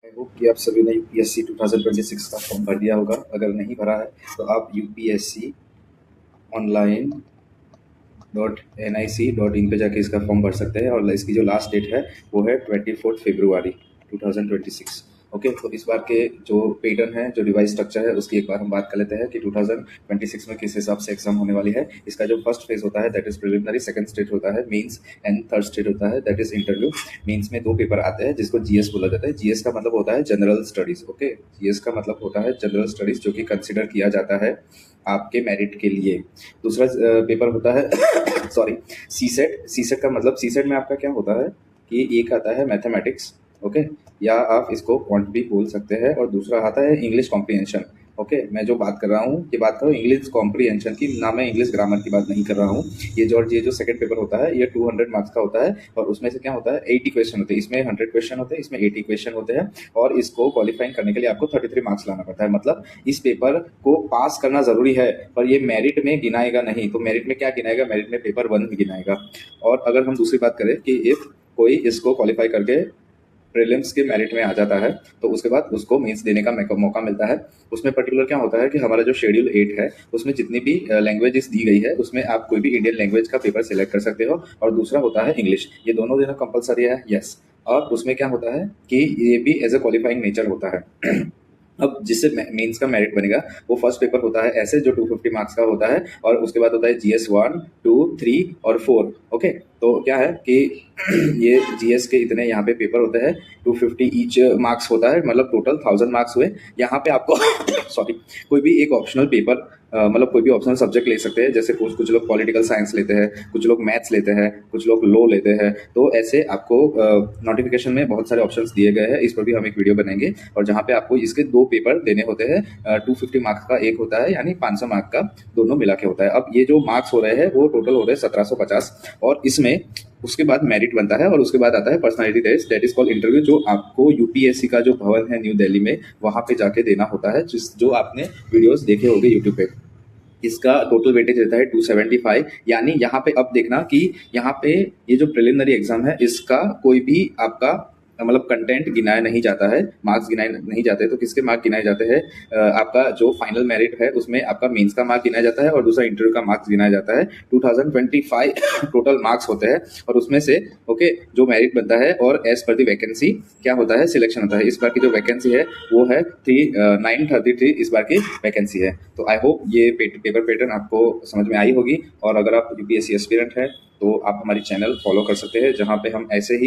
I hope कि आप सभी ने यूपीएससी 2026 का फॉर्म भर दिया होगा। अगर नहीं भरा है तो आप यूपीएससी ऑनलाइन .nic.in पे जाके इसका फॉर्म भर सकते हैं और इसकी जो लास्ट डेट है वो है 24 फरवरी 2026। ओके, तो इस बार के जो पैटर्न है, जो रिवाइज स्ट्रक्चर है, उसकी एक बार हम बात कर लेते हैं कि 2026 में किस हिसाब से एग्जाम होने वाली है। इसका जो फर्स्ट फेज होता है that is preliminary, second stage होता है मेंस एंड थर्ड स्टेज होता है दैट इज इंटरव्यू। मेंस में 2 पेपर आते हैं जिसको जीएस बोला जाता है। जीएस का मतलब होता है जनरल स्टडीज। ओके, जीएस का मतलब होता है जनरल स्टडीज जो कि कंसिडर किया जाता है आपके मेरिट के लिए। दूसरा पेपर होता है सॉरी सीसेट। सीसेट का मतलब, सीसेट में आपका क्या होता है कि एक आता है मैथमेटिक्स, ओके, या आप इसको क्वांट भी बोल सकते हैं, और दूसरा आता है इंग्लिश कॉम्प्रिहेंशन। ओके, मैं जो बात कर रहा हूँ ये बात करो इंग्लिश कॉम्प्रिहेंशन की, ना मैं इंग्लिश ग्रामर की बात नहीं कर रहा हूँ। ये जो सेकंड पेपर होता है ये 200 मार्क्स का होता है और उसमें से क्या होता है 80 क्वेश्चन होते हैं। इसमें 100 क्वेश्चन होते हैं, इसमें 80 क्वेश्चन होते हैं, और इसको क्वालिफाइंग करने के लिए आपको 33 मार्क्स लाना पड़ता है। मतलब इस पेपर को पास करना जरूरी है, पर ये मेरिट में गिनाएगा नहीं। तो मेरिट में क्या गिनाएगा? मेरिट में पेपर 1 गिनाएगा। और अगर हम दूसरी बात करें कि इफ कोई इसको क्वालिफाई करके प्रीलिम्स के मेरिट में आ जाता है तो उसके बाद उसको मेंस देने का मौका मिलता है। उसमें पर्टिकुलर क्या होता है कि हमारा जो शेड्यूल 8 है उसमें जितनी भी लैंग्वेजेस दी गई है उसमें आप कोई भी इंडियन लैंग्वेज का पेपर सिलेक्ट कर सकते हो, और दूसरा होता है इंग्लिश। ये दोनों देना कंपलसरी है, यस। और उसमें क्या होता है कि ये भी एज ए क्वालिफाइंग नेचर होता है। अब जिससे मेंस का मेरिट बनेगा वो फर्स्ट पेपर होता है ऐसे जो 250 मार्क्स का होता है, और उसके बाद होता है जीएस 1, 2, 3 और 4। ओके, तो क्या है कि ये जीएस के इतने यहाँ पे पेपर होते हैं, 250 ईच मार्क्स होता है, मतलब टोटल 1000 मार्क्स हुए। यहाँ पे आपको सॉरी कोई भी एक ऑप्शनल पेपर, मतलब कोई भी ऑप्शनल सब्जेक्ट ले सकते हैं। जैसे कुछ लोग पॉलिटिकल साइंस लेते हैं, कुछ लोग मैथ्स लेते हैं, कुछ लोग लॉ लेते हैं। तो ऐसे आपको नोटिफिकेशन में बहुत सारे ऑप्शंस दिए गए हैं, इस पर भी हम एक वीडियो बनाएंगे, और जहाँ पे आपको इसके 2 पेपर देने होते हैं। 250 मार्क्स का एक होता है, यानी 500 मार्क्स का दोनों मिला के होता है। अब ये जो मार्क्स हो रहे हैं वो टोटल हो रहे हैं 1750, और इसमें उसके बाद मेरिट बनता है, और उसके बाद आता है personality test that is called interview, जो आपको यूपीएससी का जो भवन है न्यू दिल्ली में वहां पे जाके देना होता है, जो आपने वीडियोस देखे होंगे यूट्यूब पे। इसका टोटल वेटेज रहता है 275। यानी यहाँ पे अब देखना कि यहाँ पे ये जो प्रिलिमिनरी एग्जाम है इसका कोई भी आपका मतलब कंटेंट गिनाया नहीं जाता है, मार्क्स गिनाए नहीं जाते। तो किसके मार्क्स गिनाए जाते हैं? आपका जो फाइनल मेरिट है उसमें आपका मेंस का मार्क्स गिनाया जाता है, और दूसरा इंटरव्यू का मार्क्स गिनाया जाता है। 2025 टोटल मार्क्स होते हैं, और उसमें से ओके जो मेरिट बनता है, और एज पर दी वैकेंसी क्या होता है, सिलेक्शन होता है। इस बार की जो वैकेंसी है वो है 933 इस बार की वैकेंसी है। तो आई होप ये पेपर पैटर्न आपको समझ में आई होगी, और अगर आप यूपीएससी एस्पिरेंट है तो आप हमारी चैनल फॉलो कर सकते हैं, जहाँ पे हम ऐसे ही